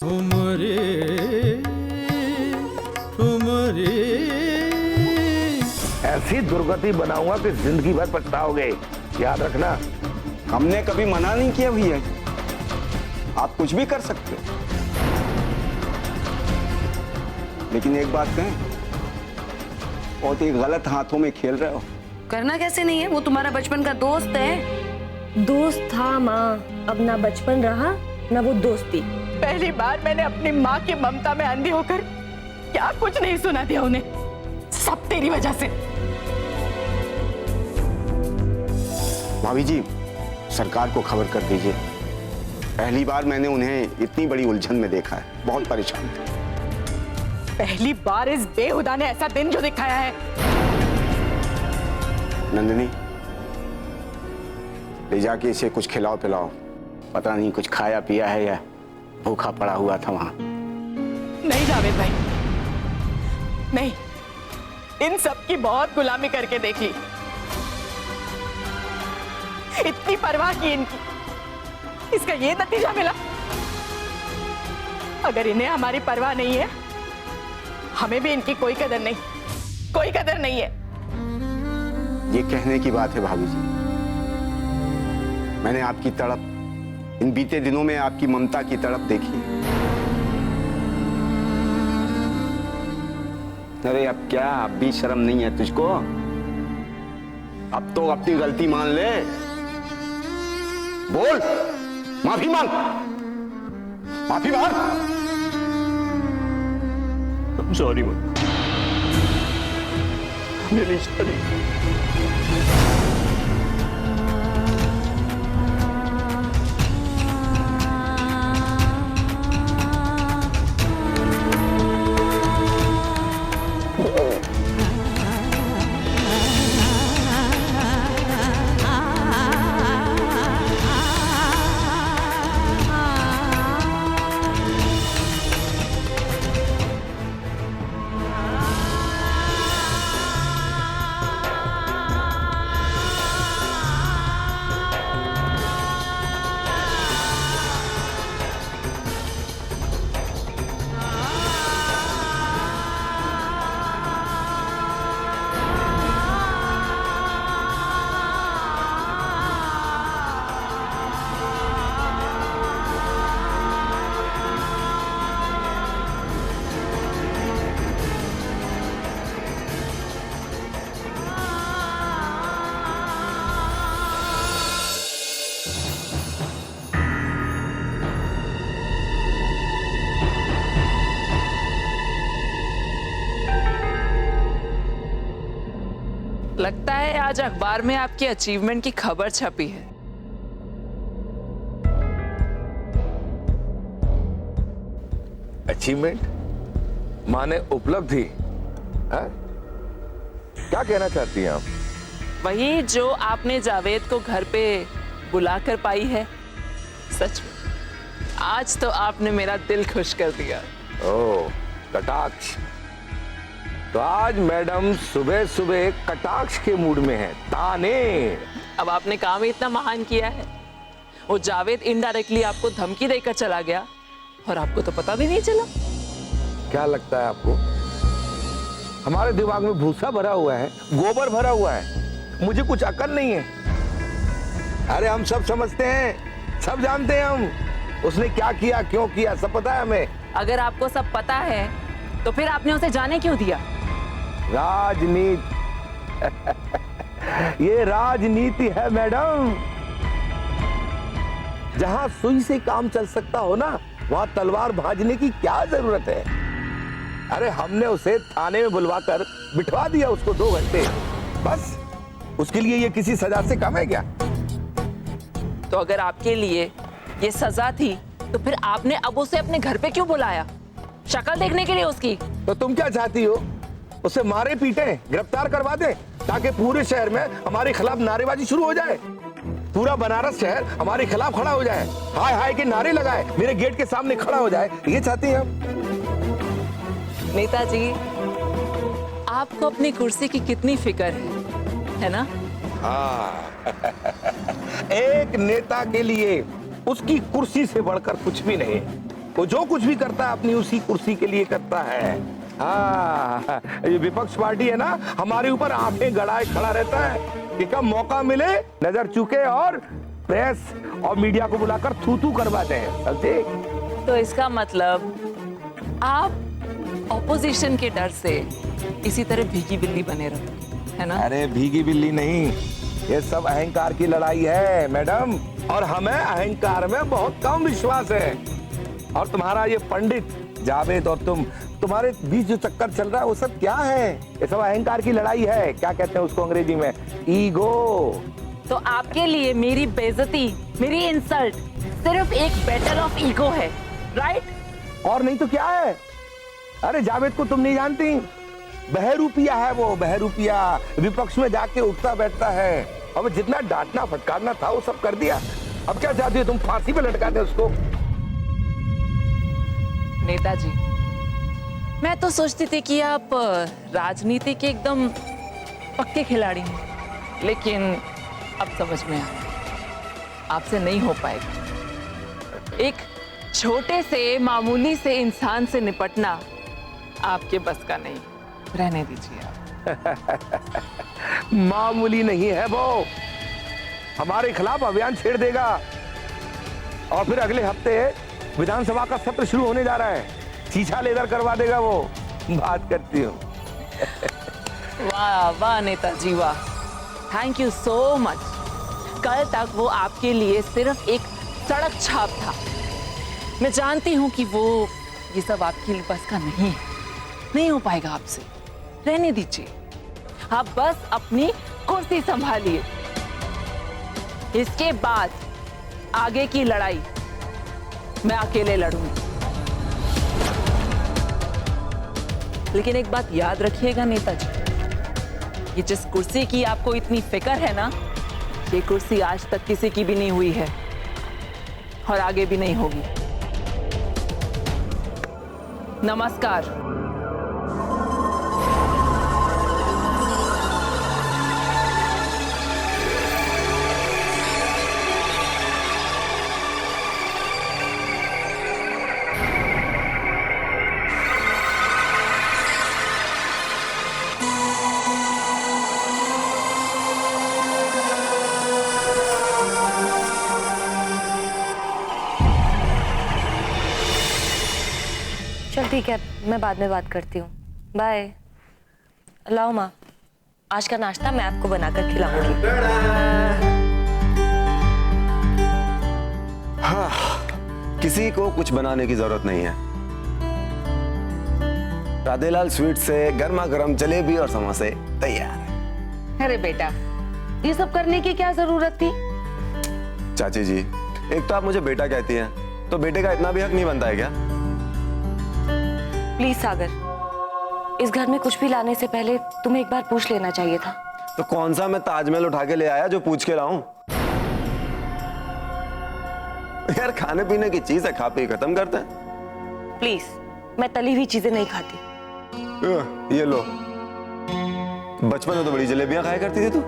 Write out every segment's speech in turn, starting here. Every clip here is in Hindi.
ठुमरे ठुमरे, ऐसी दुर्गति बनाऊंगा कि जिंदगी भर पछताओगे, याद रखना। हमने कभी मना नहीं किया भैया, आप कुछ भी कर सकते हो। लेकिन एक बात कहें, बहुत ही गलत हाथों में खेल रहे हो। करना कैसे नहीं है, वो तुम्हारा बचपन का दोस्त है। दोस्त था माँ, अब ना बचपन रहा ना वो दोस्ती। पहली बार मैंने अपनी माँ की ममता में अंधी होकर क्या कुछ नहीं सुना दिया उन्हें, सब तेरी वजह से। भाभी जी, सरकार को खबर कर दीजिए। पहली बार मैंने उन्हें इतनी बड़ी उलझन में देखा है, बहुत परेशान थे। पहली बार इस बेहुदा ने ऐसा दिन जो दिखाया है। नंदिनी, ले जाके इसे कुछ खिलाओ पिलाओ, पता नहीं कुछ खाया पिया है या भूखा पड़ा हुआ था वहां। नहीं जावेद भाई, नहीं, इन सब की बहुत गुलामी करके देख ली, इतनी परवाह की इनकी, इसका ये नतीजा मिला। अगर इन्हें हमारी परवाह नहीं है, हमें भी इनकी कोई कदर नहीं, कोई कदर नहीं है। ये कहने की बात है भाभी जी, मैंने आपकी तड़प इन बीते दिनों में, आपकी ममता की तड़प देखी। अरे अब क्या, अब भी शर्म नहीं है तुझको? अब तो अपनी गलती मान ले, बोल, माफी मांग, माफी मांग। सॉरी मां, मेरी सॉरी। लगता है आज अखबार में आपकी अचीवमेंट की खबर छपी है। अचीवमेंट माने उपलब्धि? क्या कहना चाहती हैं आप? वही जो आपने जावेद को घर पे बुलाकर पाई है। सच में आज तो आपने मेरा दिल खुश कर दिया। ओह, कटाक्ष। तो आज मैडम सुबह सुबह कटाक्ष के मूड में है, ताने। अब आपने काम ही इतना महान किया है, वो जावेद इनडायरेक्टली आपको धमकी देकर चला गया और आपको तो पता भी नहीं चला। क्या लगता है आपको? हमारे दिमाग में भूसा भरा हुआ है, गोबर भरा हुआ है, मुझे कुछ अकल नहीं है। अरे हम सब समझते हैं, सब जानते हैं हम, उसने क्या किया, क्यों किया, सब पता है हमें। अगर आपको सब पता है तो फिर आपने उसे जाने क्यों दिया? राजनीति ये राजनीति है मैडम। जहां सुई से काम चल सकता हो ना, वहां तलवार भाजने की क्या जरूरत है? अरे हमने उसे थाने में बुलवाकर बिठवा दिया उसको 2 घंटे, बस। उसके लिए ये किसी सजा से कम है क्या? तो अगर आपके लिए ये सजा थी तो फिर आपने अब उसे अपने घर पे क्यों बुलाया? शक्ल देखने के लिए उसकी? तो तुम क्या चाहती हो? उसे मारे पीटे, गिरफ्तार करवा दे, ताकि पूरे शहर में हमारे खिलाफ नारेबाजी शुरू हो जाए। पूरा बनारस शहर हमारे खिलाफ खड़ा हो जाए, हाय हाय के नारे लगाए, मेरे गेट के सामने खड़ा हो जाए। ये चाहती हैं हम? नेताजी, आपको अपनी कुर्सी की कितनी फिक्र है ना? हाँ एक नेता के लिए उसकी कुर्सी से बढ़कर कुछ भी नहीं। वो जो कुछ भी करता है अपनी उसी कुर्सी के लिए करता है। हाँ, ये विपक्ष पार्टी है ना, हमारे ऊपर आंखें गड़ाए खड़ा रहता है कि कब मौका मिले नजर चुके और प्रेस और मीडिया को बुलाकर थू करवा दें। समझे? तो इसका मतलब आप ऑपोजिशन के डर से इसी तरह भीगी बिल्ली बने रहो, है ना? अरे भीगी बिल्ली नहीं, ये सब अहंकार की लड़ाई है मैडम, और हमें अहंकार में बहुत कम विश्वास है। और तुम्हारा ये पंडित जावेद और तुम्हारे बीच जो चक्कर चल रहा है वो सब क्या है? ये सब अहंकार की लड़ाई है। क्या कहते हैं उसको अंग्रेजी में? ईगो। तो आपके लिए मेरी बेइज्जती, मेरी इंसल्ट सिर्फ एक बैटल ऑफ ईगो है, राइट? और नहीं तो क्या है? अरे जावेद को तुम नहीं जानती, बहरूपिया है वो, बहरूपिया। विपक्ष में जाके उठता बैठता है, अब जितना डांटना फटकारना था वो सब कर दिया। अब क्या चाहती हो तुम? फांसी पे लटका दे उसको? नेताजी, मैं तो सोचती थी कि आप राजनीति के एकदम पक्के खिलाड़ी हैं, लेकिन अब समझ में आया आपसे नहीं हो पाएगा। एक छोटे से मामूली से इंसान से निपटना आपके बस का नहीं, रहने दीजिए आप। मामूली नहीं है वो, हमारे खिलाफ अभियान छेड़ देगा और फिर अगले हफ्ते विधानसभा का सत्र शुरू होने जा रहा है, शीशा लेदर करवा देगा वो। बात करती हूँ। वाह वाह नेताजी वाह, थैंक यू सो मच। कल तक वो आपके लिए सिर्फ एक सड़क छाप था। मैं जानती हूँ कि वो ये सब आपके लिए बस का नहीं है, नहीं हो पाएगा आपसे, रहने दीजिए। आप बस अपनी कुर्सी संभालिए, इसके बाद आगे की लड़ाई मैं अकेले लड़ूंगी। लेकिन एक बात याद रखिएगा नेताजी, ये जिस कुर्सी की आपको इतनी फिक्र है ना, ये कुर्सी आज तक किसी की भी नहीं हुई है और आगे भी नहीं होगी। नमस्कार। चल ठीक है, मैं बाद में बात करती हूँ। बाय। लाओ माँ, आज का नाश्ता मैं आपको बनाकर खिलाऊंगी। हाँ, किसी को कुछ बनाने की जरूरत नहीं है। राधेलाल स्वीट से गर्मा गर्म जलेबी और समोसे तैयार है। अरे बेटा, ये सब करने की क्या जरूरत थी? चाची जी, एक तो आप मुझे बेटा कहती हैं, तो बेटे का इतना भी हक नहीं बनता है क्या? प्लीज सागर, इस घर में कुछ भी लाने से पहले तुम्हें एक बार पूछ लेना चाहिए था। तो कौन सा मैं ताजमहल उठा के ले आया जो पूछ के लाऊं? यार खाने पीने की चीज है, खा पी खत्म करते हैं। प्लीज, मैं तली हुई चीजें नहीं खाती। ये लो, बचपन में तो बड़ी जलेबियां खाया करती थी तू।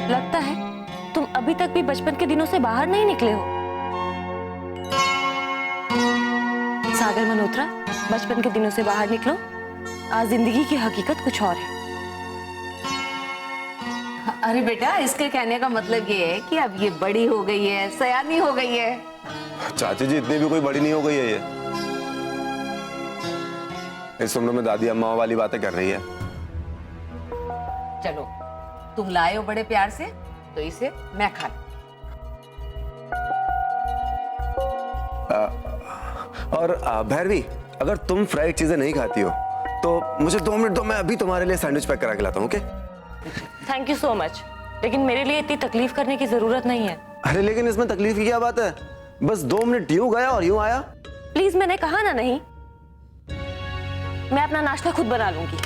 लगता है तुम अभी तक भी बचपन के दिनों से बाहर नहीं निकले हो। सागर मल्होत्रा, बचपन के दिनों से बाहर निकलो। आज जिंदगी की हकीकत कुछ और है। अरे बेटा, इसके कहने का मतलब ये है कि अब ये बड़ी हो गई है, सयानी हो गई है। चाची जी, इतनी भी कोई बड़ी नहीं हो गई है ये। इस उम्र में दादी अम्मा वाली बातें कर रही है। चलो, तुम लाए हो बड़े प्यार से, तो इसे मैं खा लूं। और भैरवी, अगर तुम फ्राइड चीजें नहीं खाती हो तो मुझे 2 मिनट दो, मैं अभी तुम्हारे लिए सैंडविच पैक करा के लाता हूँ। Okay? Thank you so much, लेकिन मेरे लिए इतनी तकलीफ करने की जरूरत नहीं है। अरे लेकिन इसमें तकलीफ की क्या बात है? बस 2 मिनट यूं गया और यूं आया। प्लीज, मैंने कहा ना नहीं। मैं अपना नाश्ता खुद बना लूंगी।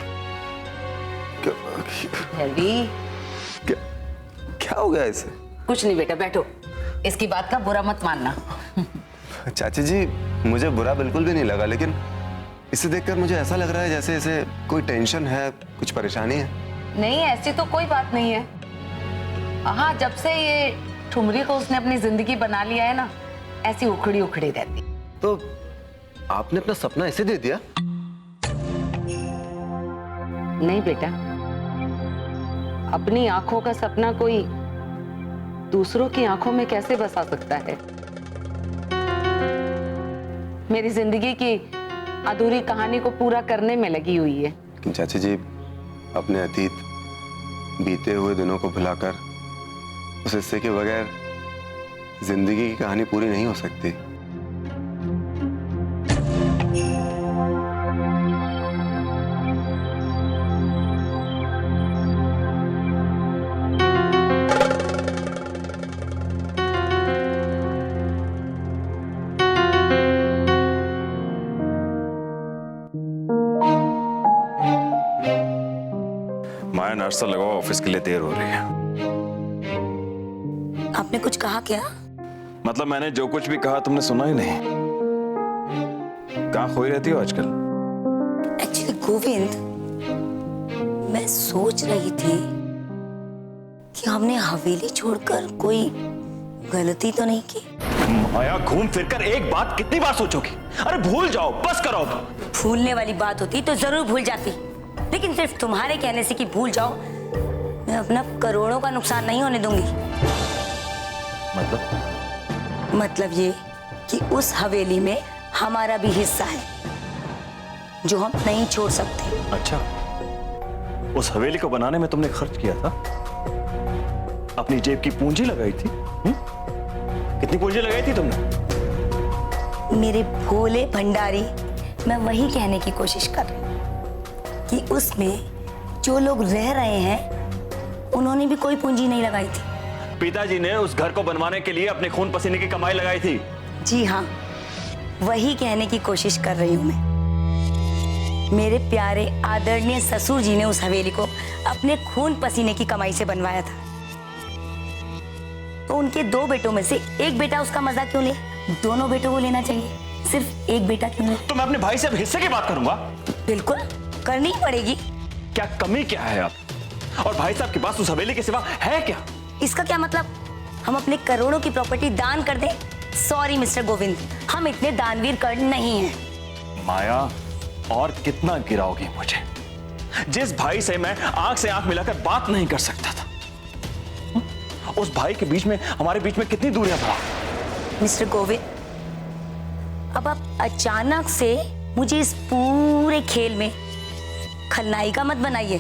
क्या हो गया इसे? कुछ नहीं बेटा, बैठो। इसकी बात का बुरा मत मानना। चाची जी, मुझे बुरा बिल्कुल भी नहीं लगा, लेकिन इसे देखकर मुझे ऐसा लग रहा है जैसे इसे कोई टेंशन है, कुछ परेशानी है। नहीं, ऐसी तो कोई बात नहीं है। हाँ, जब से ये ठुमरी को उसने अपनी जिंदगी बना लिया है ना, ऐसी उखड़ी उखड़ी रहती। तो आपने अपना सपना ऐसे दे दिया? नहीं बेटा, अपनी आंखों का सपना कोई दूसरों की आंखों में कैसे बसा सकता है? मेरी जिंदगी की अधूरी कहानी को पूरा करने में लगी हुई है। लेकिन चाची जी, अपने अतीत, बीते हुए दिनों को भुलाकर उस हिस्से के बगैर जिंदगी की कहानी पूरी नहीं हो सकती। माया, नाश्ता लगाओ, ऑफिस के लिए देर हो रही है। आपने कुछ कहा क्या? मतलब मैंने जो कुछ भी कहा तुमने सुना ही नहीं। कहाँ खोई रहती हो आजकल? एक्चुअली गोविंद, मैं सोच रही थी कि हमने हवेली छोड़कर कोई गलती तो नहीं की। माया, घूम फिरकर एक बात कितनी बार सोचोगी? अरे भूल जाओ, बस करो। भूलने वाली बात होती तो जरूर भूल जाती, लेकिन सिर्फ तुम्हारे कहने से कि भूल जाओ, मैं अपना करोड़ों का नुकसान नहीं होने दूंगी। मतलब ये कि उस हवेली में हमारा भी हिस्सा है जो हम नहीं छोड़ सकते। अच्छा, उस हवेली को बनाने में तुमने खर्च किया था? अपनी जेब की पूंजी लगाई थी? कितनी पूंजी लगाई थी तुमने? मेरे भोले भंडारी, मैं वही कहने की कोशिश कर रही हूँ कि उसमें जो लोग रह रहे हैं उन्होंने भी कोई पूंजी नहीं लगाई थी। पिताजी ने उस घर को बनवाने के लिए अपने खून पसीने की कमाई लगाई थी। जी हाँ, वही कहने की कोशिश कर रही हूँ मैं। मेरे प्यारे आदरणीय ससुर जी ने उस हवेली को अपने खून पसीने की कमाई से बनवाया था, तो उनके 2 बेटों में से एक बेटा उसका मजा क्यों ले? दोनों बेटों को लेना चाहिए, सिर्फ एक बेटा क्यों ले? तो मैं अपने भाई से अब हिस्से की बात करूंगा। बिल्कुल करनी ही पड़ेगी। क्या कमी क्या है आप और भाई साहब के पास उस हवेली के सिवा है क्या? इसका क्या मतलब? हम अपने करोड़ों की प्रॉपर्टी दान कर दें? सॉरी मिस्टर गोविंद, हम इतने दानवीर कर्ण नहीं हैं। माया, और कितना गिराओगी मुझे? जिस भाई से मैं आंख से आंख मिलाकर बात नहीं कर सकता था, उस भाई के बीच में, हमारे बीच में कितनी दूरियां बढ़ा। मिस्टर गोविंद, अब आप अचानक से मुझे इस पूरे खेल में खलनायिका मत बनाइए,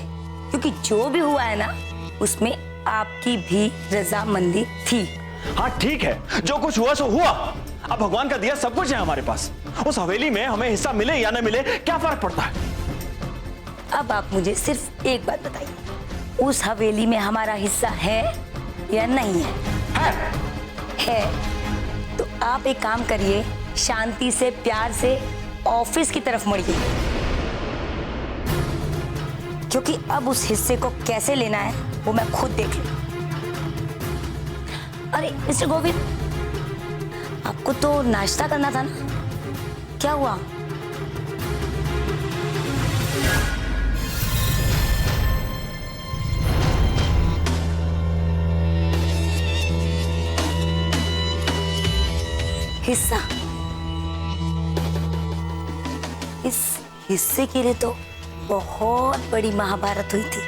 क्योंकि जो भी हुआ है ना, उसमें आपकी भी रजामंदी थी। हाँ ठीक है, जो कुछ हुआ सो हुआ। अब भगवान का दिया सब कुछ है हमारे पास। उस हवेली में हमें हिस्सा मिले या न मिले, क्या फर्क पड़ता है? अब आप मुझे सिर्फ एक बात बताइए, उस हवेली में हमारा हिस्सा है या नहीं है? है। तो आप एक काम करिए, शांति से, प्यार से ऑफिस की तरफ मुड़िए, क्योंकि अब उस हिस्से को कैसे लेना है वो मैं खुद देख लूं। अरे मिस्टर गोविंद, आपको तो नाश्ता करना था ना, क्या हुआ? हिस्सा? इस हिस्से के लिए तो बहुत बड़ी महाभारत हुई थी।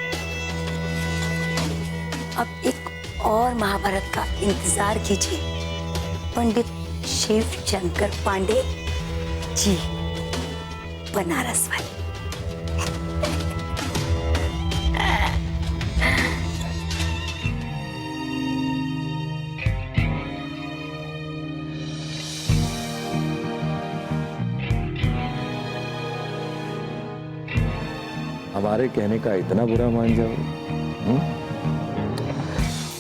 अब एक और महाभारत का इंतजार कीजिए, पंडित शिव शंकर पांडे जी, बनारस वाले। हमारे कहने का इतना बुरा मान जाओ?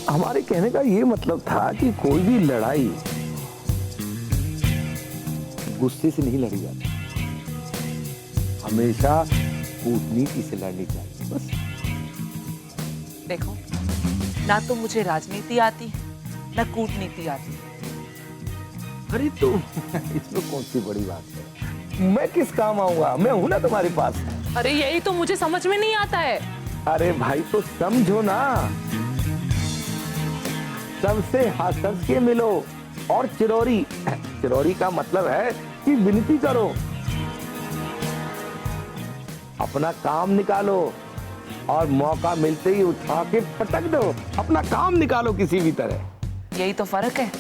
हमारे कहने का ये मतलब था कि कोई भी लड़ाई गुस्से से नहीं लड़ी जाती, हमेशा कूटनीति से लड़नी चाहिए, बस। देखो, ना तो मुझे राजनीति आती है, ना कूटनीति आती है। अरे तो इसमें कौन सी बड़ी बात है? मैं किस काम आऊंगा? मैं हूं ना तुम्हारे पास। अरे यही तो मुझे समझ में नहीं आता है। अरे भाई तो समझो ना, सबसे हंस के मिलो और चिरौरी चिरौरी का मतलब है कि विनती करो, अपना काम निकालो और मौका मिलते ही उठा के पटक दो। अपना काम निकालो किसी भी तरह। यही तो फर्क है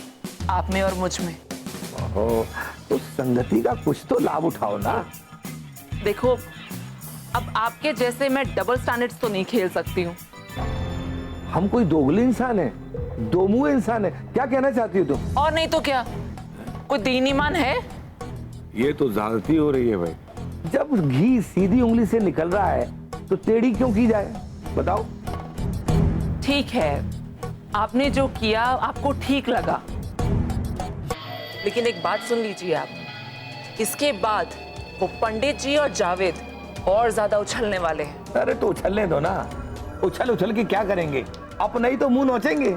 आप में और मुझ में। ओहो, तो संगति का कुछ तो लाभ उठाओ ना। देखो, अब आपके जैसे मैं डबल स्टैंडर्ड्स तो नहीं खेल सकती हूँ। हम कोई दोगले इंसान है, दो मुंह इंसान है, क्या कहना चाहती हो तुम? और नहीं तो क्या, कोई दीन ईमान है? ये तो ज्यादती हो रही है भाई। जब घी सीधी उंगली से निकल रहा है तो टेढ़ी क्यों की जाए, बताओ। ठीक है, आपने जो किया आपको ठीक लगा, लेकिन एक बात सुन लीजिए आप, इसके बाद वो पंडित जी और जावेद और ज्यादा उछलने वाले हैं। अरे तो उछलने दो ना, उछल उछल के क्या करेंगे, अपना ही तो मुंह नोचेंगे।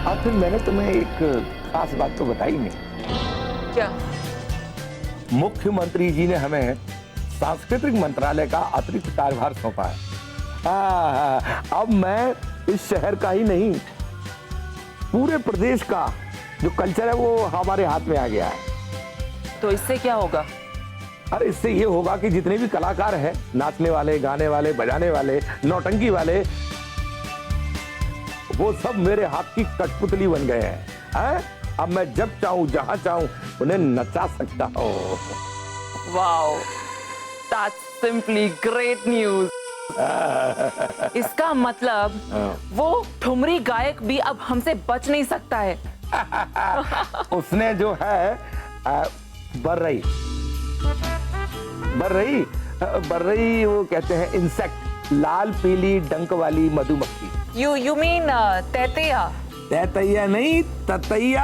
और फिर मैंने तुम्हें एक खास बात तो बताई नहीं। क्या? मुख्यमंत्री जी ने हमें सांस्कृतिक मंत्रालय का अतिरिक्त कार्यभार सौंपा है। अब मैं इस शहर का ही नहीं, पूरे प्रदेश का जो कल्चर है वो हमारे हाथ में आ गया है। तो इससे क्या होगा? अरे इससे ये होगा कि जितने भी कलाकार हैं, नाचने वाले, गाने वाले, बजाने वाले, नौटंकी वाले, वो सब मेरे हाथ की कठपुतली बन गए हैं। अब मैं जब चाहूं, जहां चाहूं, उन्हें नचा सकता हूं। Wow, that's simply great news. इसका मतलब वो ठुमरी गायक भी अब हमसे बच नहीं सकता है। उसने जो है बर्रई बर्रई बर्रई वो कहते हैं इंसेक्ट, लाल पीली डंक वाली मधुमक्खी। You mean तैतैया? तैतैया नहीं, ततैया।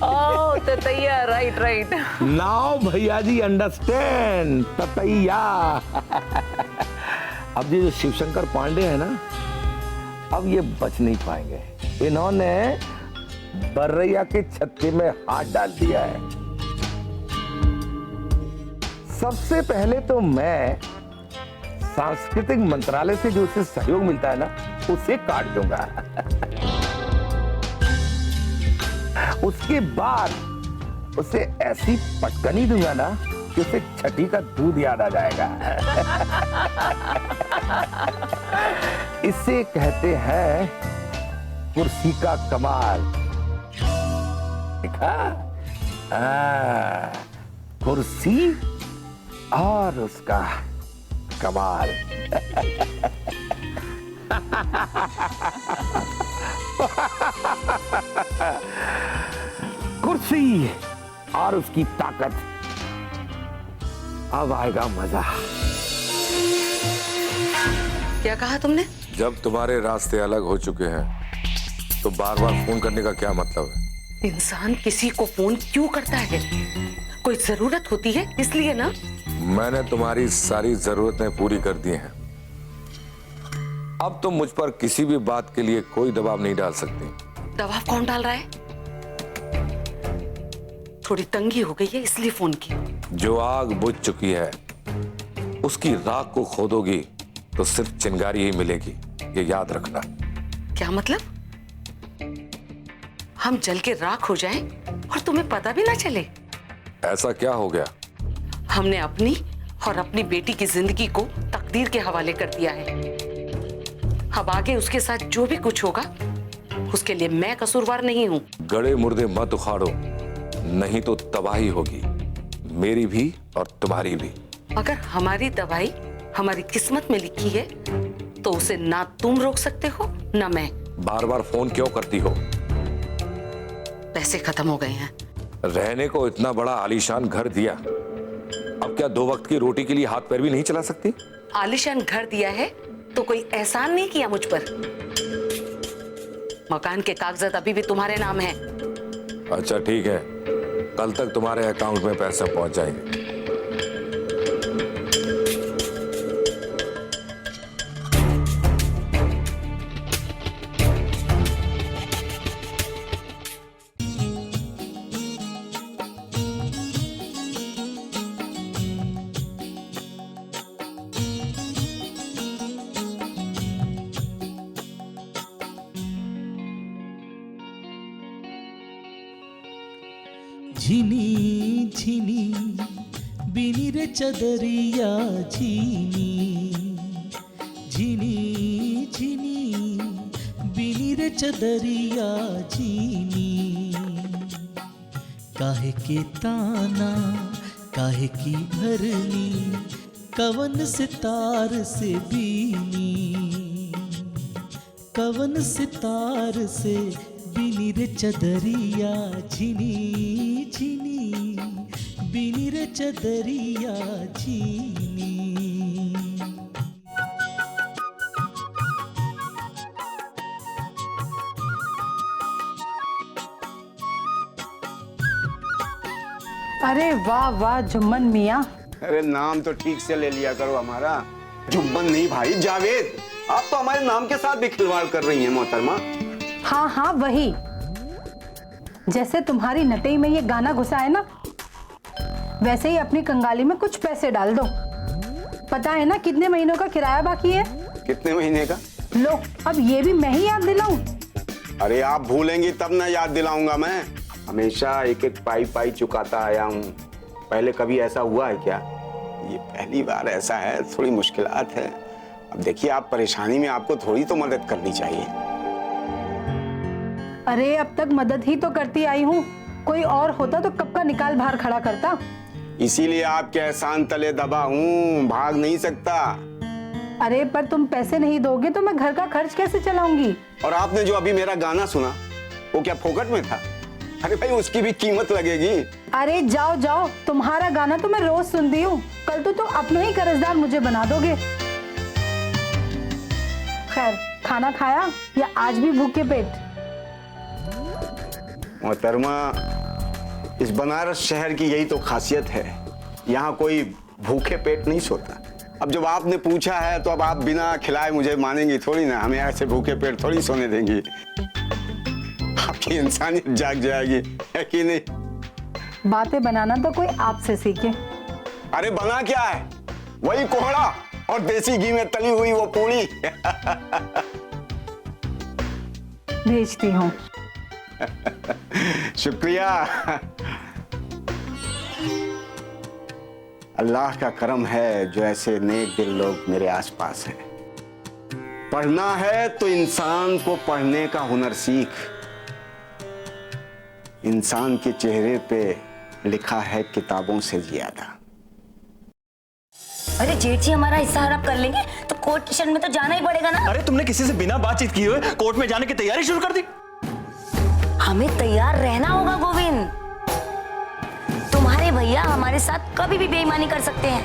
ओह, ततैया, राइट राइट। नाउ भैया जी अंडरस्टैंड, ततैया। अब ये जो शिवशंकर पांडे है ना, अब ये बच नहीं पाएंगे। इन्होंने बर्रैया के छत्ते में हाथ डाल दिया है। सबसे पहले तो मैं सांस्कृतिक मंत्रालय से जो उसे सहयोग मिलता है ना, उसे काट दूंगा। उसके बाद उसे ऐसी पटकनी दूंगा ना कि उसे छठी का दूध याद आ जाएगा। इसे कहते हैं कुर्सी का कमाल। देखा? कुर्सी और उसका कमाल। कुर्सी और उसकी ताकत, अब आएगा मजा। क्या कहा तुमने? जब तुम्हारे रास्ते अलग हो चुके हैं तो बार बार फोन करने का क्या मतलब है? इंसान किसी को फोन क्यों करता है? कोई जरूरत होती है इसलिए ना। मैंने तुम्हारी सारी जरूरतें पूरी कर दी हैं। अब तुम मुझ पर किसी भी बात के लिए कोई दबाव नहीं डाल सकती। दबाव कौन डाल रहा है? थोड़ी तंगी हो गई है इसलिए फोन की। जो आग बुझ चुकी है उसकी राख को खोदोगी तो सिर्फ चिंगारी ही मिलेगी, ये याद रखना। क्या मतलब? हम जल के राख हो जाएं और तुम्हें पता भी ना चले? ऐसा क्या हो गया? हमने अपनी और अपनी बेटी की जिंदगी को तकदीर के हवाले कर दिया है। अब आगे उसके साथ जो भी कुछ होगा उसके लिए मैं कसूरवार नहीं हूँ। गड़े मुर्दे मत उखाड़ो, नहीं तो तबाही होगी, मेरी भी और तुम्हारी भी। अगर हमारी तबाही हमारी किस्मत में लिखी है तो उसे ना तुम रोक सकते हो ना मैं। बार बार फोन क्यों करती हो? पैसे खत्म हो गए हैं। रहने को इतना बड़ा आलीशान घर दिया, अब क्या 2 वक्त की रोटी के लिए हाथ पैर भी नहीं चला सकती? आलीशान घर दिया है तो कोई एहसान नहीं किया मुझ पर। मकान के कागजात अभी भी तुम्हारे नाम हैं। अच्छा ठीक है, कल तक तुम्हारे अकाउंट में पैसे पहुंच जाएंगे। झिनी झिनी बिनी रे चदरिया झिनी झिनी झिनी बिनी रे चदरिया झिनी काहे के ताना काहे की भरनी कवन सितार से बीनी कवन सितार से बिनी रे चदरिया झिनी झिनी बिनी रे चदरिया झिनी। अरे वाह वाह जुम्मन मियाँ। अरे नाम तो ठीक से ले लिया करो हमारा। जुम्मन नहीं भाई, जावेद। आप तो हमारे नाम के साथ भी खिलवाड़ कर रही हैं मोहतरमा। हाँ हाँ वही, जैसे तुम्हारी नटई में ये गाना घुसा है ना, वैसे ही अपनी कंगाली में कुछ पैसे डाल दो। पता है ना कितने महीनों का किराया बाकी है? कितने महीने का? लो अब ये भी मैं ही याद दिलाऊं? अरे आप भूलेंगी तब ना याद दिलाऊंगा मैं। हमेशा एक एक पाई पाई चुकाता आया हूँ। पहले कभी ऐसा हुआ है क्या? ये पहली बार ऐसा है, थोड़ी मुश्किलात है। अब देखिए, आप परेशानी में, आपको थोड़ी तो मदद करनी चाहिए। अरे अब तक मदद ही तो करती आई हूँ, कोई और होता तो कब का निकाल बाहर खड़ा करता। इसीलिए आपके एहसान तले दबा हूँ, भाग नहीं सकता। अरे पर तुम पैसे नहीं दोगे तो मैं घर का खर्च कैसे चलाऊंगी? और आपने जो अभी मेरा गाना सुना, वो क्या फोकट में था? अरे भाई उसकी भी कीमत लगेगी। अरे जाओ जाओ, तुम्हारा गाना तो मैं रोज सुनती हूँ, कल तो तुम अपने ही कर्जदार मुझे बना दोगे। खैर, खाना खाया या आज भी भूखे पेट? मोहतरमा, इस बनारस शहर की यही तो खासियत है, यहाँ कोई भूखे पेट नहीं सोता। अब जब आपने पूछा है तो अब आप बिना खिलाए मुझे मानेंगी थोड़ी ना, हमें ऐसे भूखे पेट थोड़ी सोने देंगी। आपकी इंसानियत जाग जाएगी, है कि नहीं? बातें बनाना तो कोई आपसे सीखे। अरे बना क्या है, वही कोहड़ा और देसी घी में तली हुई वो पूरी। भेजती हूँ। शुक्रिया। अल्लाह का करम है जो ऐसे नेक दिल लोग मेरे आसपास हैं। पढ़ना है तो इंसान को पढ़ने का हुनर सीख। इंसान के चेहरे पे लिखा है किताबों से ज्यादा। अरे जेठ जी, हमारा हिस्सा हड़प कर लेंगे तो कोर्ट स्टेशन में तो जाना ही पड़ेगा ना। अरे तुमने किसी से बिना बातचीत किए हुए कोर्ट में जाने की तैयारी शुरू कर दी। हमें तैयार रहना होगा गोविंद। तुम्हारे भैया हमारे साथ कभी भी बेईमानी कर सकते हैं।